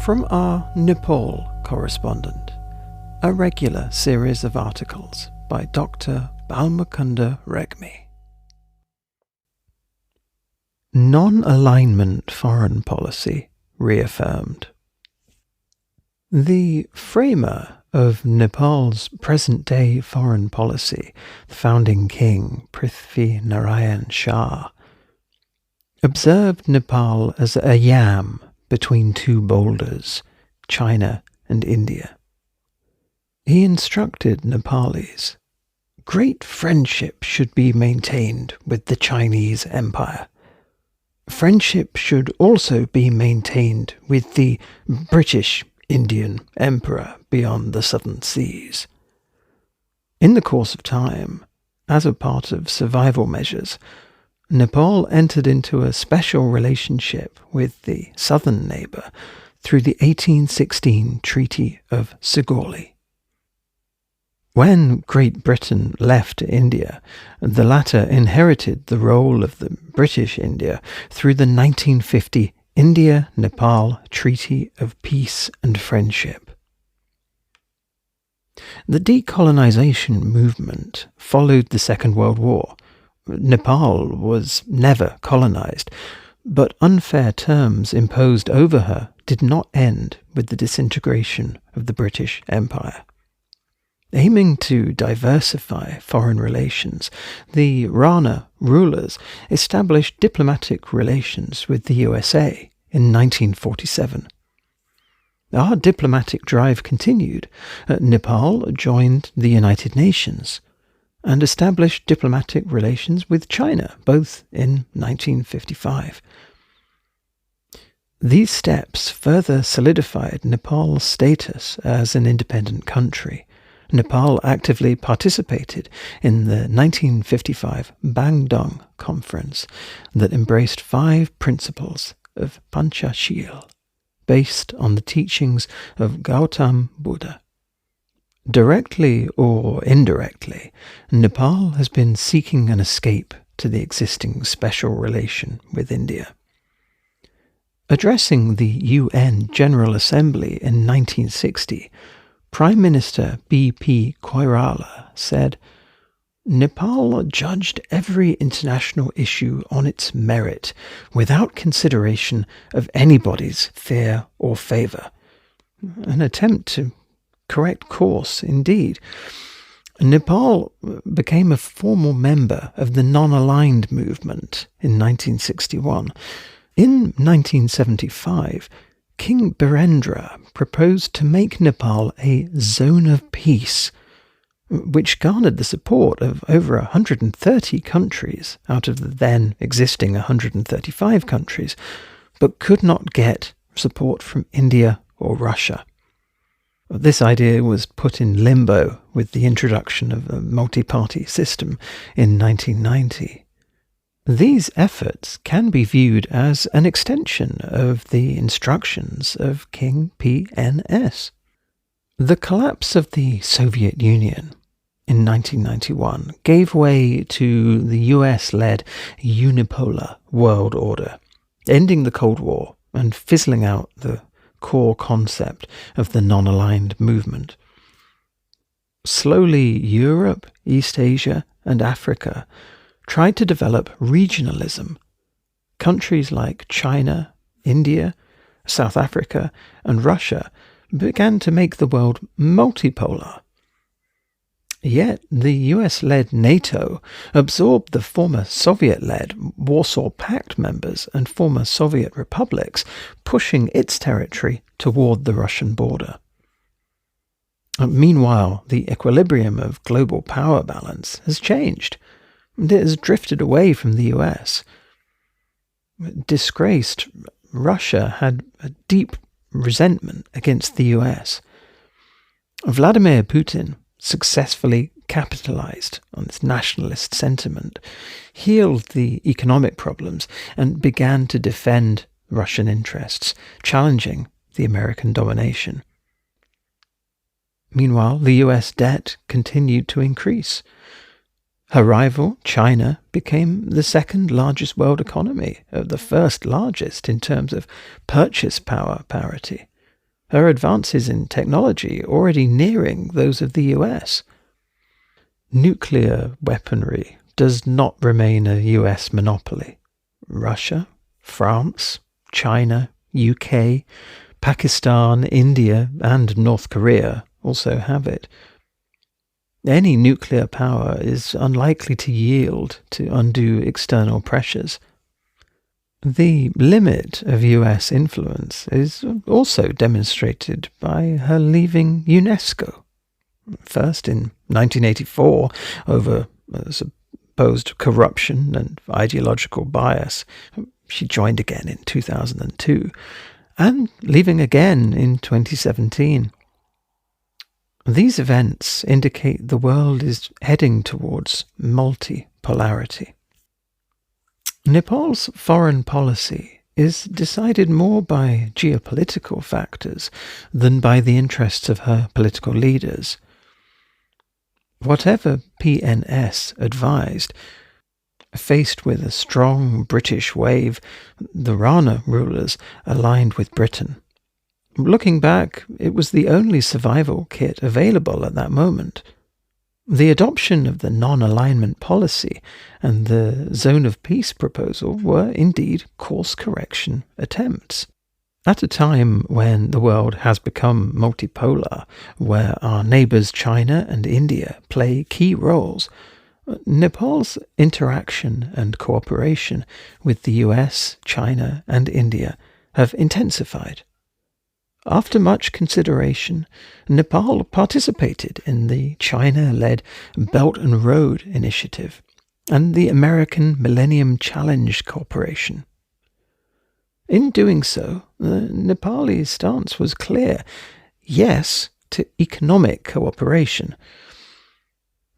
From our Nepal correspondent, a regular series of articles by Dr Balmukunda Regmi. Non-alignment foreign policy reaffirmed. The framer of Nepal's present-day foreign policy, the founding king Prithvi Narayan Shah, observed Nepal as a yam between two boulders, China and India. He instructed Nepalis, "Great friendship should be maintained with the Chinese Empire. Friendship should also be maintained with the British Indian Emperor beyond the southern seas." In the course of time, as a part of survival measures, Nepal entered into a special relationship with the southern neighbour through the 1816 Treaty of Sugauli. When Great Britain left India, the latter inherited the role of the British India through the 1950 India-Nepal Treaty of Peace and Friendship. The decolonization movement followed the Second World War. Nepal was never colonized, but unfair terms imposed over her did not end with the disintegration of the British Empire. Aiming to diversify foreign relations, the Rana rulers established diplomatic relations with the USA in 1947. Our diplomatic drive continued. Nepal joined the United Nations and established diplomatic relations with China, both in 1955. These steps further solidified Nepal's status as an independent country. Nepal actively participated in the 1955 Bandung Conference that embraced 5 principles of Panchashil, based on the teachings of Gautam Buddha. Directly or indirectly, Nepal has been seeking an escape to the existing special relation with India. Addressing the UN General Assembly in 1960, Prime Minister B.P. Koirala said, "Nepal judged every international issue on its merit, without consideration of anybody's fear or favour." An attempt to correct course indeed. Nepal became a formal member of the non-aligned movement in 1961. In 1975, King Birendra proposed to make Nepal a zone of peace, which garnered the support of over 130 countries out of the then existing 135 countries, but could not get support from India or Russia. This idea was put in limbo with the introduction of a multi-party system in 1990. These efforts can be viewed as an extension of the instructions of King PNS. The collapse of the Soviet Union in 1991 gave way to the US-led unipolar world order, ending the Cold War and fizzling out the core concept of the non-aligned movement. Slowly, Europe, East Asia, and Africa tried to develop regionalism. Countries like China, India, South Africa, and Russia began to make the world multipolar. Yet the US-led NATO absorbed the former Soviet-led Warsaw Pact members and former Soviet republics, pushing its territory toward the Russian border. Meanwhile, the equilibrium of global power balance has changed. It has drifted away from the US. Disgraced, Russia had a deep resentment against the US. Vladimir Putin successfully capitalized on this nationalist sentiment, healed the economic problems, and began to defend Russian interests, challenging the American domination. Meanwhile, the US debt continued to increase. Her rival, China, became the second largest world economy, the first largest in terms of purchase power parity. her advances in technology already nearing those of the US. Nuclear weaponry does not remain a US monopoly. Russia, France, China, UK, Pakistan, India, and North Korea also have it. Any nuclear power is unlikely to yield to undue external pressures. The limit of US influence is also demonstrated by her leaving UNESCO. First in 1984 over supposed corruption and ideological bias. She joined again in 2002 and leaving again in 2017. These events indicate the world is heading towards multipolarity. Nepal's foreign policy is decided more by geopolitical factors than by the interests of her political leaders. Whatever PNS advised, faced with a strong British wave, the Rana rulers aligned with Britain. Looking back, it was the only survival kit available at that moment. The adoption of the non-alignment policy and the zone of peace proposal were indeed course correction attempts. At a time when the world has become multipolar, where our neighbours China and India play key roles, Nepal's interaction and cooperation with the US, China and India have intensified. After much consideration, Nepal participated in the China-led Belt and Road Initiative and the American Millennium Challenge Corporation. In doing so, the Nepali stance was clear: yes to economic cooperation.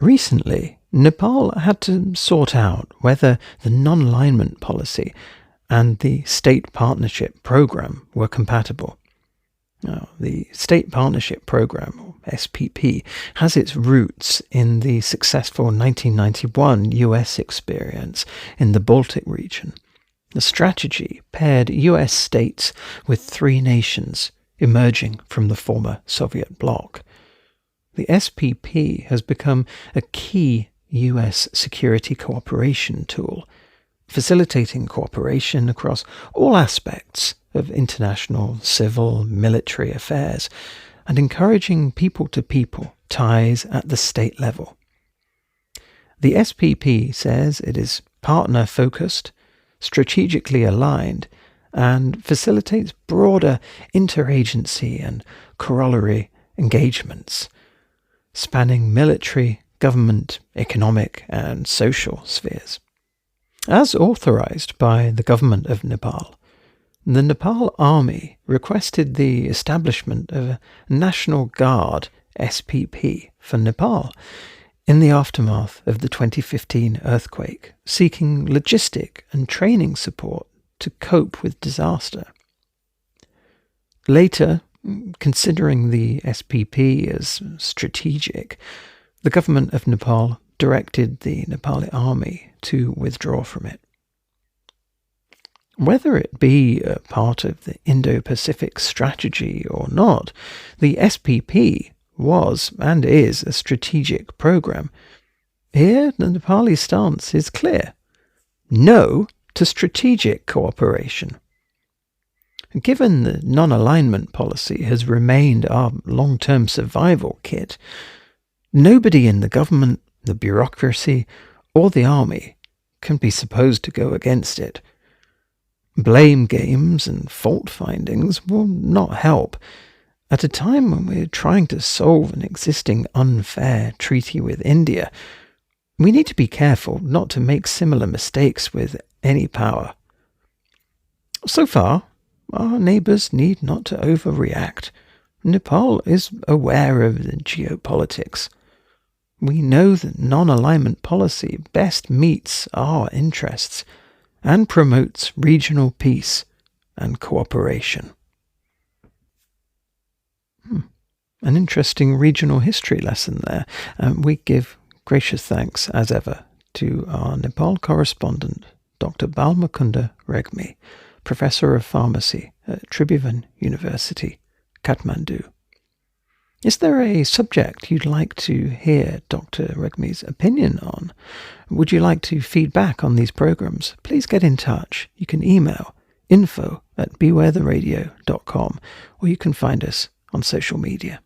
Recently, Nepal had to sort out whether the non-alignment policy and the State Partnership Programme were compatible. Now, the State Partnership Programme, or SPP, has its roots in the successful 1991 US experience in the Baltic region. The strategy paired US states with 3 nations emerging from the former Soviet bloc. The SPP has become a key US security cooperation tool, facilitating cooperation across all aspects of international civil military affairs and encouraging people-to-people ties at the state level. The SPP says it is partner-focused, strategically aligned, and facilitates broader interagency and corollary engagements, spanning military, government, economic, and social spheres. As authorized by the government of Nepal, the Nepal Army requested the establishment of a National Guard SPP for Nepal in the aftermath of the 2015 earthquake, seeking logistic and training support to cope with disaster. Later, considering the SPP as strategic, the government of Nepal directed the Nepali army to withdraw from it. Whether it be a part of the Indo-Pacific strategy or not, the SPP was and is a strategic program. Here, the Nepali stance is clear: no to strategic cooperation. Given the non-alignment policy has remained our long-term survival kit, nobody in the government, the bureaucracy, or the army can be supposed to go against it. Blame games and fault findings will not help. At a time when we're trying to solve an existing unfair treaty with India, we need to be careful not to make similar mistakes with any power. So far, our neighbours need not to overreact. Nepal is aware of the geopolitics. We know that non-alignment policy best meets our interests and promotes regional peace and cooperation. An interesting regional history lesson there. We give gracious thanks, as ever, to our Nepal correspondent, Dr Balmukunda Regmi, Professor of Pharmacy at Tribhuvan University, Kathmandu. Is there a subject you'd like to hear Dr. Regmi's opinion on? Would you like to feedback on these programs? Please get in touch. You can email info@bewaretheradio.com, or you can find us on social media.